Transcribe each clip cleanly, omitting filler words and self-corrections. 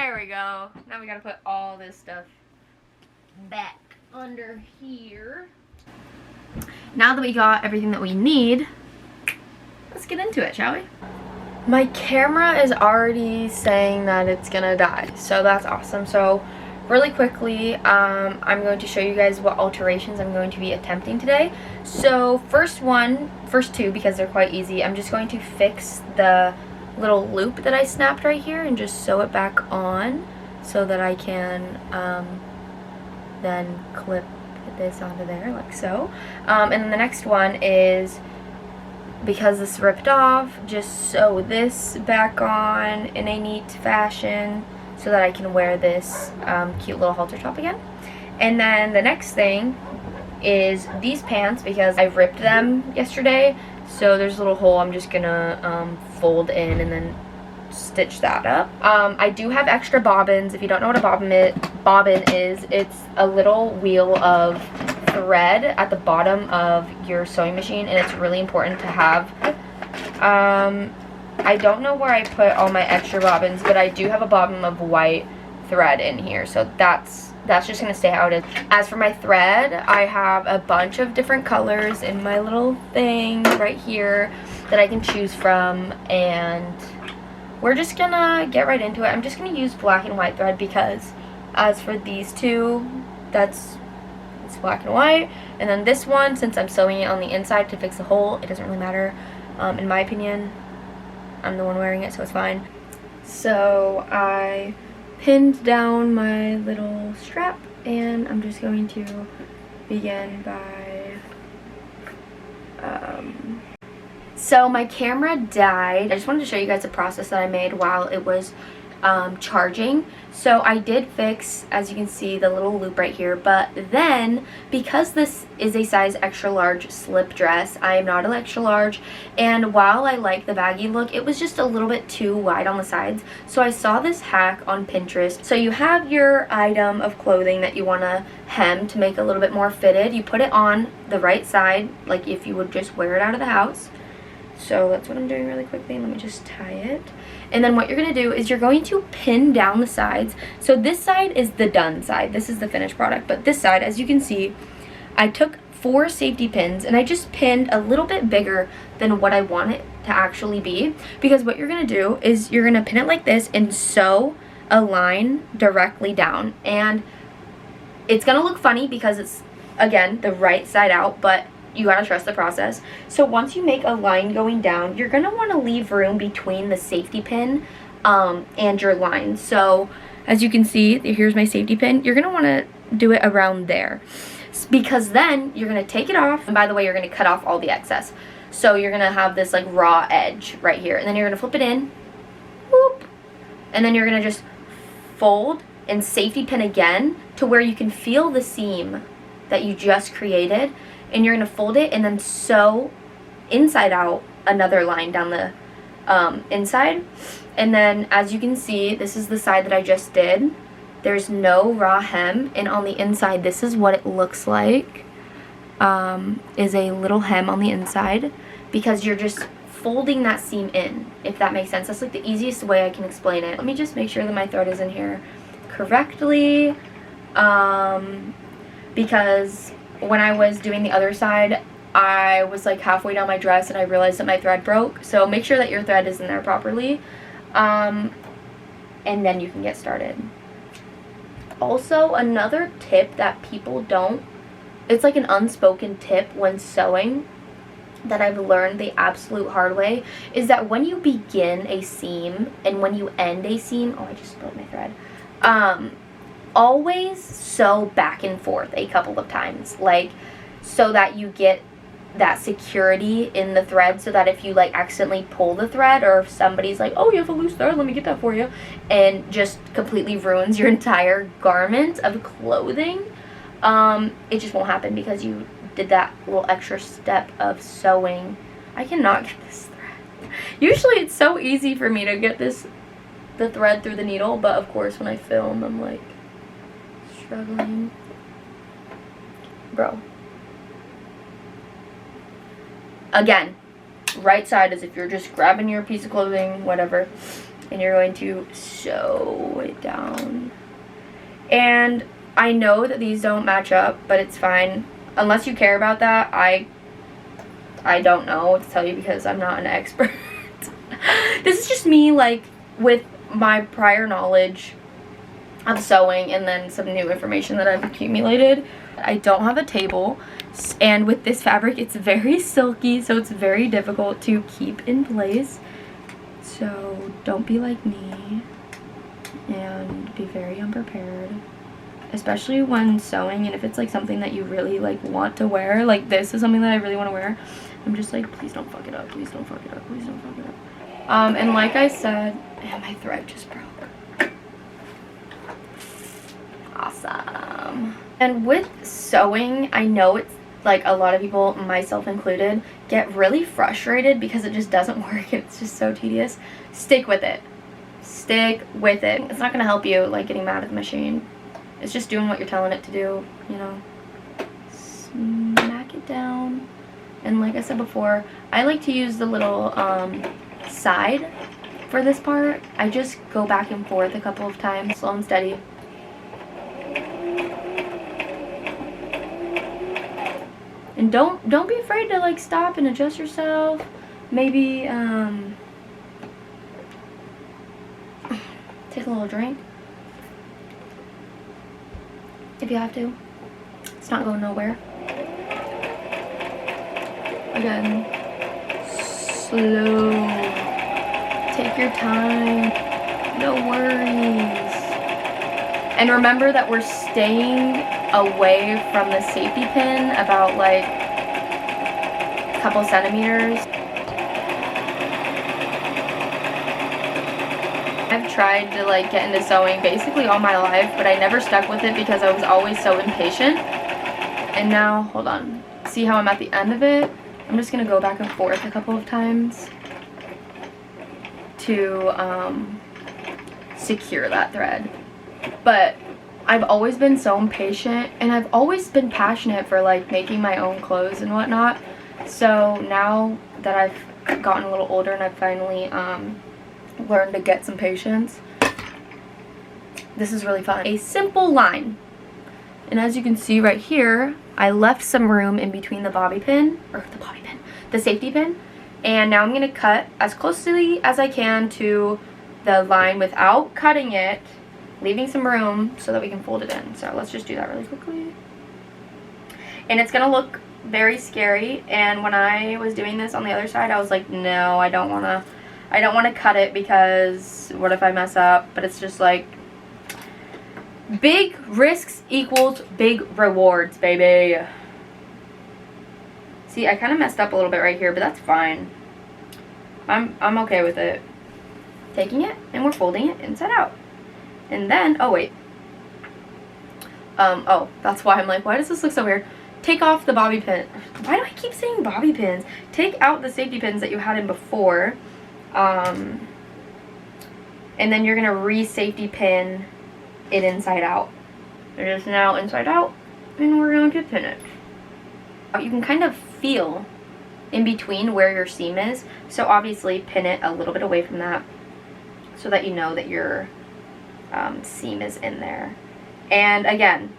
There we go. Now we gotta put all this stuff back under here. Now that we got everything that we need, let's get into it, shall we? My camera is already saying that it's gonna die, so that's awesome. So really quickly, I'm going to show you guys what alterations I'm going to be attempting today. So first two, because they're quite easy, I'm just going to fix the little loop that I snapped right here and just sew it back on so that I can then clip this onto there like so. And then the next one is, because this ripped off, just sew this back on in a neat fashion so that I can wear this cute little halter top again. And then the next thing is these pants, because I ripped them yesterday, so there's a little hole I'm just gonna fold in and then stitch that up. I do have extra bobbins. If you don't know what a bobbin is, it's a little wheel of thread at the bottom of your sewing machine, and it's really important to have. I don't know where I put all my extra bobbins, but I do have a bobbin of white thread in here, so that's just going to stay how it is. As for my thread, I have a bunch of different colors in my little thing right here that I can choose from, and we're just going to get right into it. I'm just going to use black and white thread because as for these two, it's black and white, and then this one, since I'm sewing it on the inside to fix the hole, it doesn't really matter. In my opinion, I'm the one wearing it, so it's fine. So I pinned down my little strap, and I'm just going to begin by so my camera died. I just wanted to show you guys the process that I made while it was charging. So I did fix, as you can see, the little loop right here, but then because this is a size extra large slip dress, I am not an extra large, and while I like the baggy look, it was just a little bit too wide on the sides. So I saw this hack on Pinterest. So you have your item of clothing that you want to hem to make a little bit more fitted. You put it on the right side, like if you would just wear it out of the house. So that's what I'm doing really quickly. Let me just tie it. And then what you're going to do is you're going to pin down the sides. So this side is the done side. This is the finished product. But this side, as you can see, I took 4 safety pins and I just pinned a little bit bigger than what I want it to actually be. Because what you're going to do is you're going to pin it like this and sew a line directly down. And it's going to look funny because it's, again, the right side out, but you gotta trust the process. So once you make a line going down, you're gonna want to leave room between the safety pin and your line. So as you can see, here's my safety pin. You're gonna want to do it around there, because then you're gonna take it off, and by the way, you're gonna cut off all the excess. So you're gonna have this like raw edge right here, and then you're gonna flip it in, whoop, and then you're gonna just fold and safety pin again to where you can feel the seam that you just created. And you're going to fold it and then sew inside out another line down the inside. And then as you can see, this is the side that I just did. There's no raw hem, and on the inside this is what it looks like, is a little hem on the inside, because you're just folding that seam in, if that makes sense. That's like the easiest way I can explain it. Let me just make sure that my thread is in here correctly, because when I was doing the other side, I was like halfway down my dress and I realized that my thread broke. So make sure that your thread is in there properly, and then you can get started. Also, another tip that people don't, it's like an unspoken tip when sewing that I've learned the absolute hard way, is that when you begin a seam and when you end a seam, oh, I just spilled my thread, always sew back and forth a couple of times, like, so that you get that security in the thread, so that if you like accidentally pull the thread, or if somebody's like, oh, you have a loose thread, let me get that for you, and just completely ruins your entire garment of clothing, it just won't happen because you did that little extra step of sewing. I cannot get this thread. Usually it's so easy for me to get the thread through the needle, but of course when I film I'm like struggling. Bro. Again, right side is if you're just grabbing your piece of clothing, whatever. and you're going to sew it down. And I know that these don't match up, but it's fine. Unless you care about that, I don't know what to tell you because I'm not an expert. This is just me, like, with my prior knowledge of sewing and then some new information that I've accumulated. I don't have a table, and with this fabric it's very silky, so it's very difficult to keep in place. So don't be like me and be very unprepared, especially when sewing. And if it's like something that you really like want to wear, like this is something that I really want to wear, I'm just like, please don't fuck it up, please don't fuck it up, please don't fuck it up. And like I said, my thread just broke. Awesome. And with sewing, I know it's like a lot of people, myself included, get really frustrated because it just doesn't work. It's just so tedious. Stick with it. Stick with it. It's not going to help you like getting mad at the machine. It's just doing what you're telling it to do, you know. Smack it down. And like I said before, I like to use the little side for this part. I just go back and forth a couple of times, slow and steady. And don't be afraid to like stop and adjust yourself. Maybe take a little drink if you have to. It's not going nowhere. Again, slow. Take your time. No worries. And remember that we're staying away from the safety pin about like a couple centimeters. I've tried to like get into sewing basically all my life, but I never stuck with it because I was always so impatient. And now, hold on, see how I'm at the end of it? I'm just gonna go back and forth a couple of times to secure that thread. But I've always been so impatient, and I've always been passionate for like making my own clothes and whatnot. So now that I've gotten a little older and I've finally learned to get some patience, this is really fun. A simple line. And as you can see right here, I left some room in between the the safety pin. And now I'm gonna cut as closely as I can to the line without cutting it, leaving some room so that we can fold it in. So let's just do that really quickly. And it's gonna look very scary. And when I was doing this on the other side, I was like, no, I don't wanna cut it because what if I mess up? But it's just like, big risks equals big rewards, baby. See, I kind of messed up a little bit right here, but that's fine. I'm okay with it. Taking it and we're folding it inside out. And then, oh wait. Oh, that's why I'm like, why does this look so weird? Take off the bobby pin. Why do I keep saying bobby pins? Take out the safety pins that you had in before. And then you're gonna re-safety pin it inside out. It is now inside out, and we're going to pin it. You can kind of feel in between where your seam is, so obviously pin it a little bit away from that so that you know that your seam is in there. And again,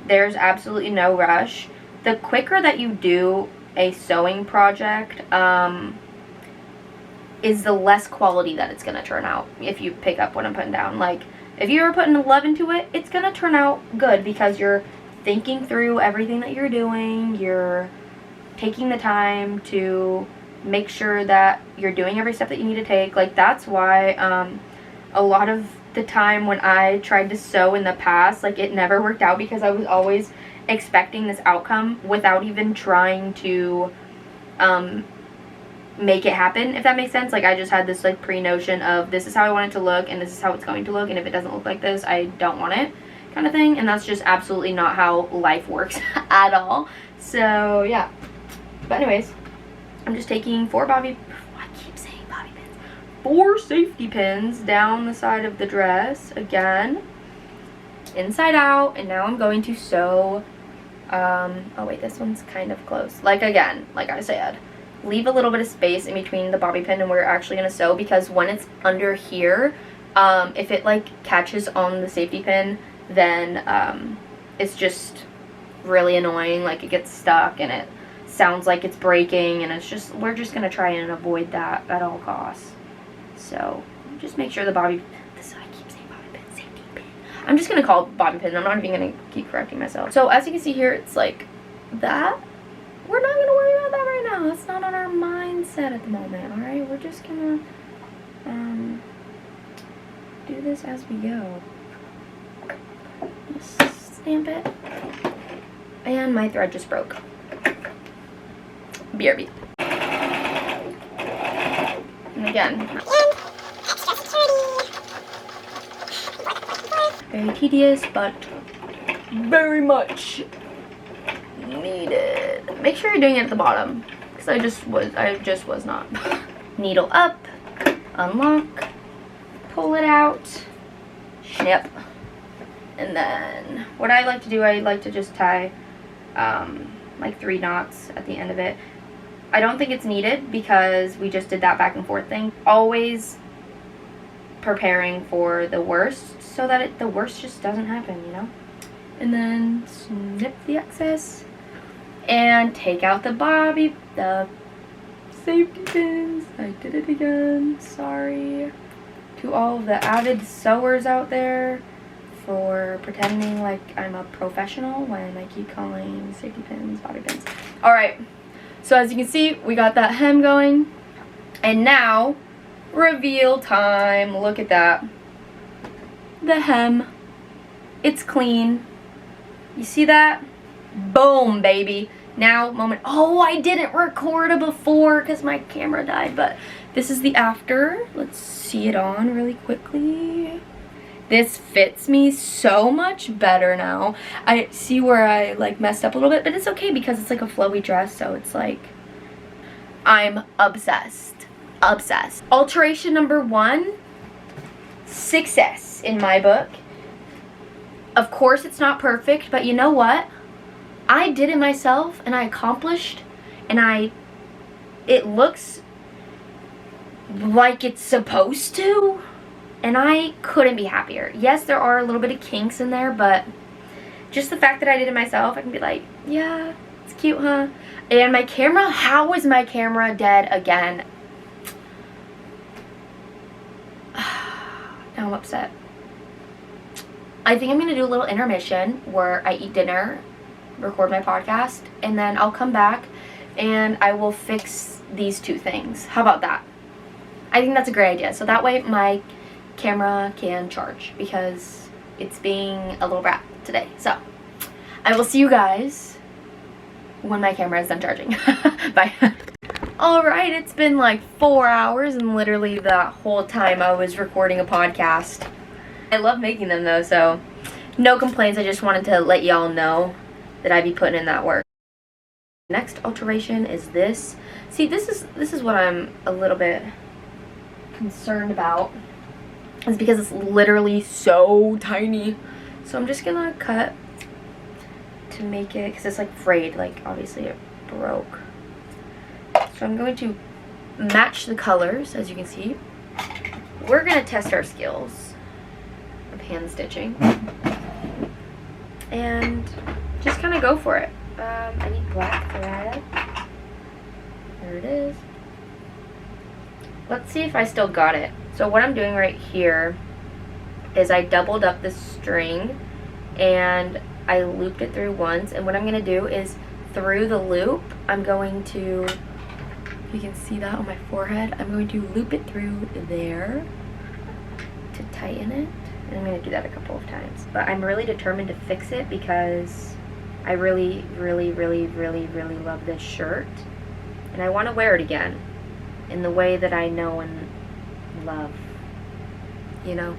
there's absolutely no rush. The quicker that you do a sewing project is the less quality that it's going to turn out, if you pick up what I'm putting down. Like, if you were putting love into it, it's going to turn out good because you're thinking through everything that you're doing. You're taking the time to make sure that you're doing every step that you need to take. Like, that's why a lot of the time when I tried to sew in the past, like, it never worked out because I was always expecting this outcome without even trying to make it happen, if that makes sense. Like, I just had this like pre-notion of this is how I want it to look and this is how it's going to look, and if it doesn't look like this, I don't want it, kind of thing. And that's just absolutely not how life works at all. So yeah, but anyways, I'm just taking 4 safety pins down the side of the dress, again inside out. And now I'm going to sew oh wait, this one's kind of close. Like, again, like I said, leave a little bit of space in between the bobby pin and where you're actually going to sew, because when it's under here, if it like catches on the safety pin, then it's just really annoying. Like, it gets stuck and it sounds like it's breaking, and we're just going to try and avoid that at all costs. So just make sure the bobby, I keep saying bobby pin, safety pin. I'm just going to call it bobby pin. I'm not even going to keep correcting myself. So as you can see here, it's like that. We're not going to worry about that right now. That's not on our mindset at the moment, alright? We're just going to do this as we go. Just stamp it. And my thread just broke. BRB. And again, very tedious, but very much needed. Make sure you're doing it at the bottom, because I just was not. Needle up, unlock, pull it out, snip, and then what I like to do, I like to just tie like 3 knots at the end of it. I don't think it's needed because we just did that back and forth thing. Always preparing for the worst so that the worst just doesn't happen, you know? And then snip the excess and take out the safety pins. I did it again, sorry. To all of the avid sewers out there for pretending like I'm a professional when I keep calling safety pins bobby pins. Alright, so as you can see, we got that hem going. And now, reveal time. Look at that. The hem. It's clean. You see that? Boom, baby. Now, moment. Oh, I didn't record a before because my camera died, but this is the after. Let's see it on really quickly. This fits me so much better now. I see where I like messed up a little bit, but it's okay because it's like a flowy dress, so it's like, I'm obsessed. Obsessed. Alteration number 1, success in my book. Of course it's not perfect, but you know what? I did it myself and I accomplished, and it looks like it's supposed to. And I couldn't be happier. Yes, there are a little bit of kinks in there, but just the fact that I did it myself, I can be like, yeah, it's cute, huh? And my camera, how is my camera dead again? Now I'm upset. I think I'm going to do a little intermission where I eat dinner, record my podcast, and then I'll come back and I will fix these 2 things. How about that? I think that's a great idea. So that way my camera can charge, because it's being a little brat today. So I will see you guys when my camera is done charging. Bye. Alright, it's been like 4 hours, and literally the whole time I was recording a podcast. I love making them though, so no complaints. I just wanted to let y'all know that I'd be putting in that work. Next alteration is this. See, this is what I'm a little bit concerned about. It's because it's literally so tiny. So I'm just gonna cut to make it, because it's like frayed, like obviously it broke. So I'm going to match the colors, as you can see. We're gonna test our skills of hand stitching. And just kind of go for it. I need black thread. There it is. Let's see if I still got it. So what I'm doing right here is I doubled up the string and I looped it through once, and what I'm going to do is through the loop, I'm going to, you can see that on my forehead, I'm going to loop it through there to tighten it, and I'm going to do that a couple of times. But I'm really determined to fix it because I really, really, really, really, really love this shirt, and I want to wear it again in the way that I know and love, you know?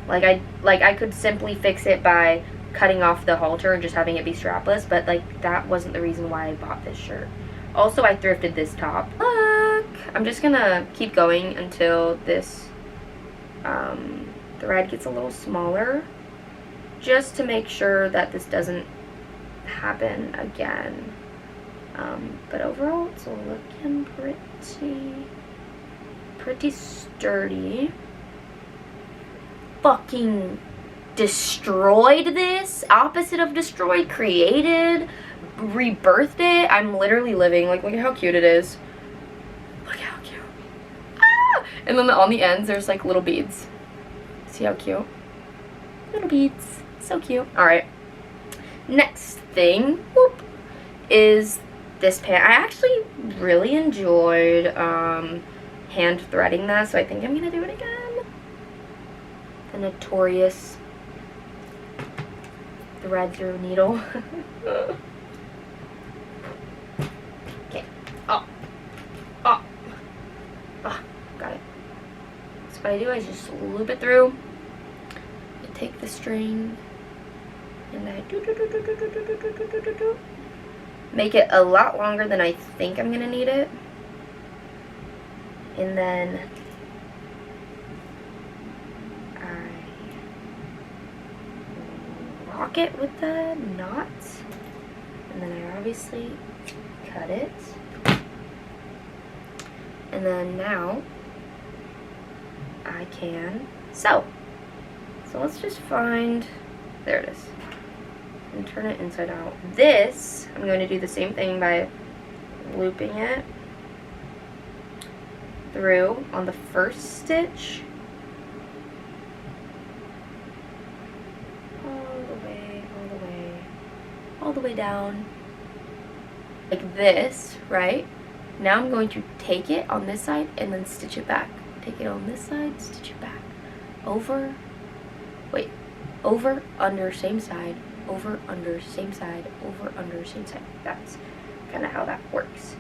Like I could simply fix it by cutting off the halter and just having it be strapless, but like that wasn't the reason why I bought this shirt. Also, I thrifted this top. Look! I'm just gonna keep going until this thread gets a little smaller, just to make sure that this doesn't happen again. But overall, it's looking pretty sturdy. Fucking destroyed this. Opposite of destroyed, created, rebirthed it. I'm literally living. Like, look at how cute it is. Look how cute. Ah! And then on the ends, there's like little beads. See how cute? Little beads. So cute. Alright. Next thing, whoop, is this pant. I actually really enjoyed hand threading that, so I think I'm gonna do it again. The notorious thread through needle. Okay. Oh, got it. So what I do is just loop it through. I take the string and I make it a lot longer than I think I'm gonna need it. And then I lock it with the knot. And then I obviously cut it. And then now I can sew. So let's just find, there it is. And turn it inside out. This, I'm going to do the same thing by looping it through on the first stitch. All the way down. Like this, right? Now I'm going to take it on this side and then stitch it back. Take it on this side, stitch it back. Over, under, same side. Over, under, same side, over, under, same side. That's kind of how that works.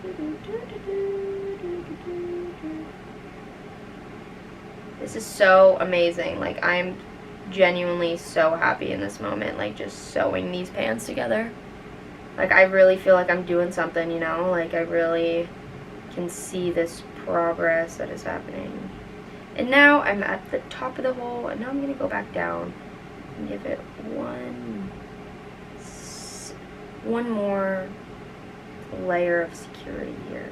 This is so amazing. Like, I'm genuinely so happy in this moment, like, just sewing these pants together. Like, I really feel like I'm doing something, you know? Like, I really can see this progress that is happening. And now I'm at the top of the hole, and now I'm going to go back down and give it one more layer of security here.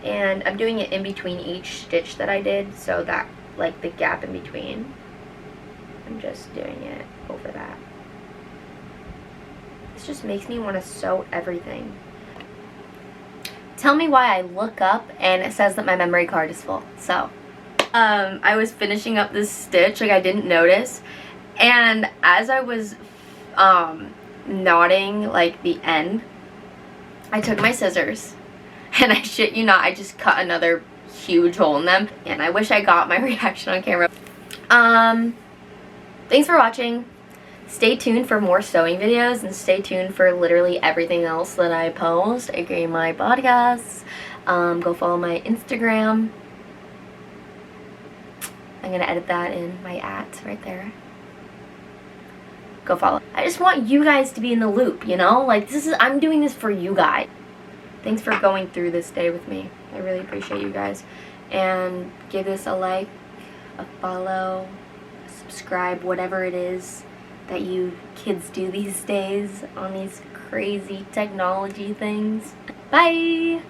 And I'm doing it in between each stitch that I did, so that, like, the gap in between, I'm just doing it over that. This just makes me want to sew everything. Tell me why I look up and it says that my memory card is full. So, I was finishing up this stitch, like, I didn't notice, and as I was knotting, like, the end, I took my scissors, and I shit you not, I just cut another huge hole in them, and I wish I got my reaction on camera. Thanks for watching. Stay tuned for more sewing videos, and stay tuned for literally everything else that I post, aka my podcasts. Go follow my Instagram. I'm gonna edit that in my @ right there. Go follow. I just want you guys to be in the loop, you know? Like, I'm doing this for you guys. Thanks for going through this day with me. I really appreciate you guys. And give this a like, a follow, a subscribe, whatever it is that you kids do these days on these crazy technology things. Bye!